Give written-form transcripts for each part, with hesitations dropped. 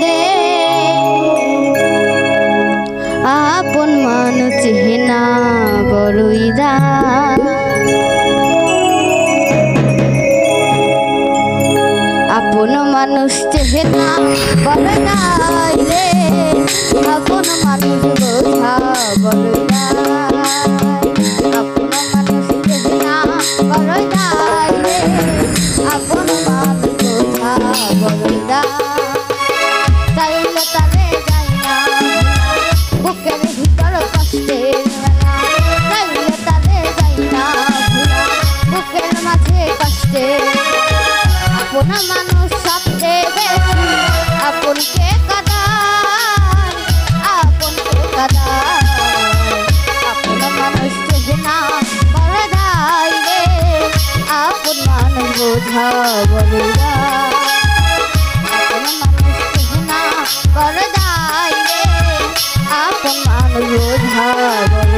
রে আপন মানুষ চেনা বড়ই দা আপন মানুষ চেনা বড়ই দাই রে আপন মানুষ বোঝা বড়ই দাই আপন মানুষ চেনা বড়ই দাই রে আপন মানুষ বোঝা বড়ই দাই বুকের ভিতর কষ্টের মেলা চাইলে তারে যাই না ভুলা বুকের মাঝে কষ্টের আপন মানুষ সবচেয়ে বেশি আপনকে কাদায় আপনকে কাদায় আপন মানুষ চেনা বড় দাই রে আপন মানুষ বোঝা বড় আপন মানুষ চেনা বড় দাই রে আপন মানুষ বোঝা বড়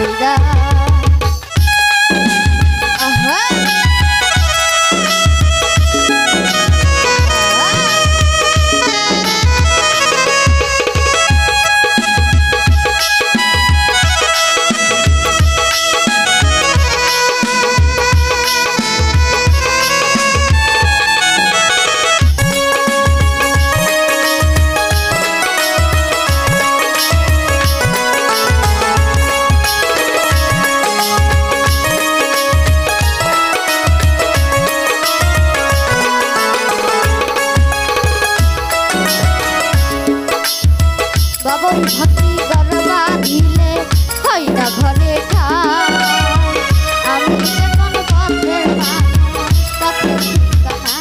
বাবন ভাতি গরবা দিলে হয় না ঘরে ঠাই আমি কোন পথের মানুষ পথের ঠিকানা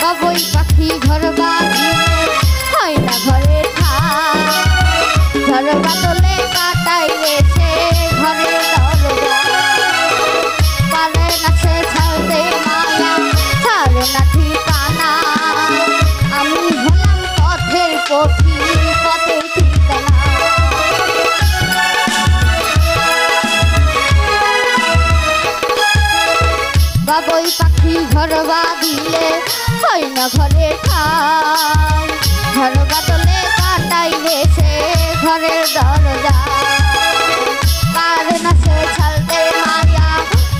বাবুই পাখি ঘরবা দিলে হয় না ঘরে ঠাই ঘর বাদলে কাটাইলে সে ঘরে দরজা পারে না সে ছাড়তে মায়া ছাড়ে না ঠিকানা আমি হলাম পথের পথি পথের ঠিকানা বাবুই পাখি ঘর বাঁধিলে হয় না ঘরে ঠাই ঘর বাদলে কাটাইলে সে ঘরের দরজা পারে না সে ছাড়তে মায়া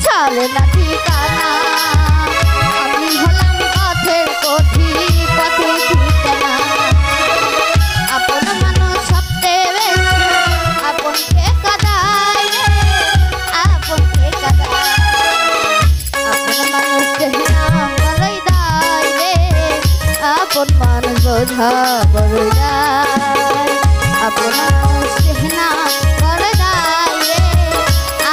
ছাড়ে না ঠিকানা আমি হলাম পথের পথি পথের ঠিকানা আপন মানুষ সবচেয়ে বেশি আপনকে কাদায় আপনকে কাদায় আপন মানুষ চেনা বড়ই দাই রে আপন মানুষ বোঝা বড়ই দাই আপন মানুষ চেনা বড় দাই রে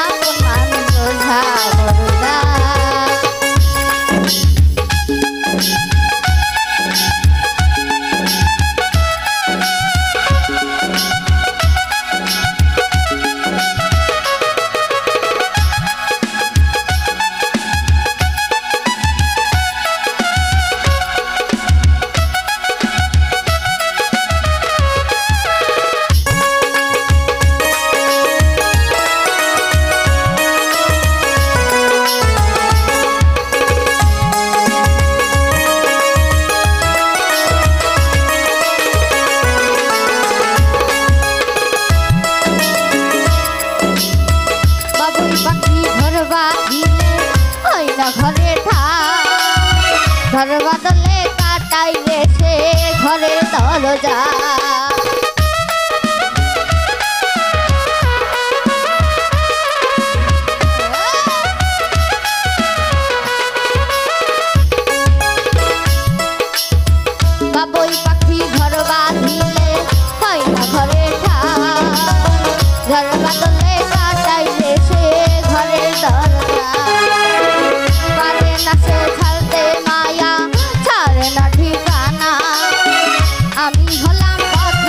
আপন মানুষ বোঝা বড় দাই ঘরে ঠাই ঘর বাদলে কাটাইলে সে ঘরের দরজা বাবুই পাখি ঘর বাঁধিলে হয় না ঘরে ঠাই ঘর বাদলে কাটাইলে সে ঘরের দরজা পারে না সে ছাড়তে মায়া ছাড়ে না ঠিকানা আমি হলাম পথ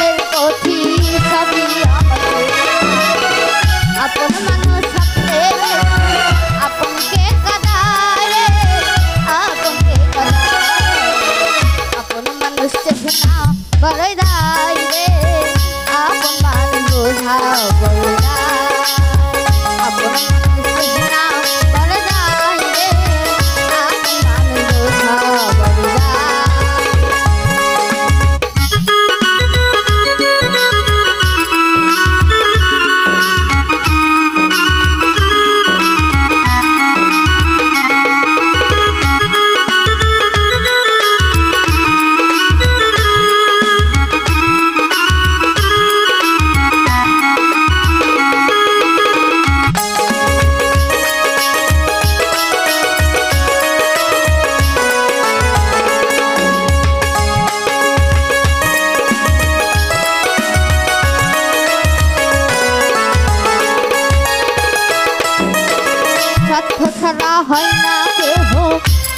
হয় না কেহ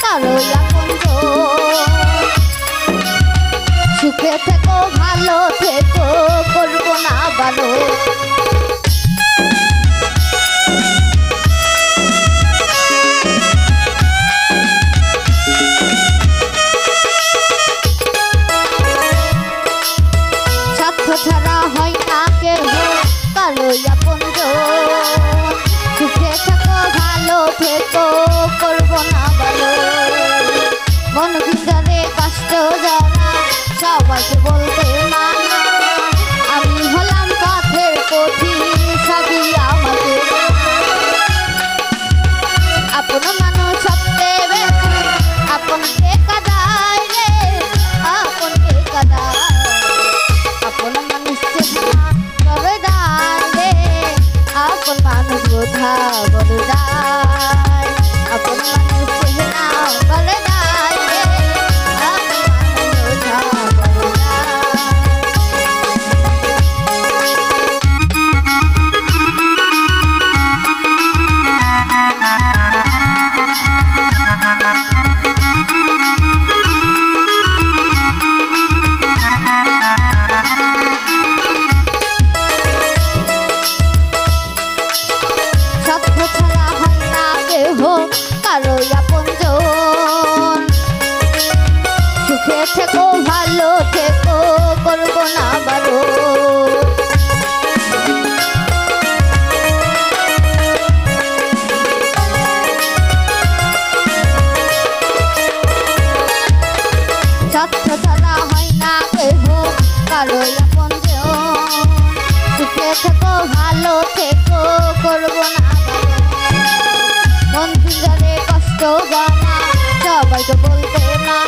কারো আপনজন। সুখে থেকো ভালো থেকো করব না ভালো। স্বার্থ ছাড়া হয় না কেহ কারো আপনজন। সুখে থেকো ভালো থেকো করব না ভালো। মন ভিতরে কষ্ট যারা সবাইকে বলতে মানা। আমি হলাম পথের পথি সবই আমাকে। আপন মানুষ সবচেয়ে বেশি আপনকে কাদায় রে, আপনকে কাদায়। আপন মানুষ চেনা করে দায় রে, আপন মানুষ বোঝা বড় দায়। আপন মানুষ চেনা করে দায় রে, আপন মানুষ বোঝা বড় দায়। স্বার্থ ছাড়া হয় না কেহ কারো আপনজন। সুখে থেকো ভালো থেকো করব না ভালো। স্বার্থ ছাড়া হয় না কেহ কারো আপনজন। সুখে থেকো ভালো থেকো করব না ভালো। মন ভিতরে কষ্ট জানা সবাইকে বলতে মানা।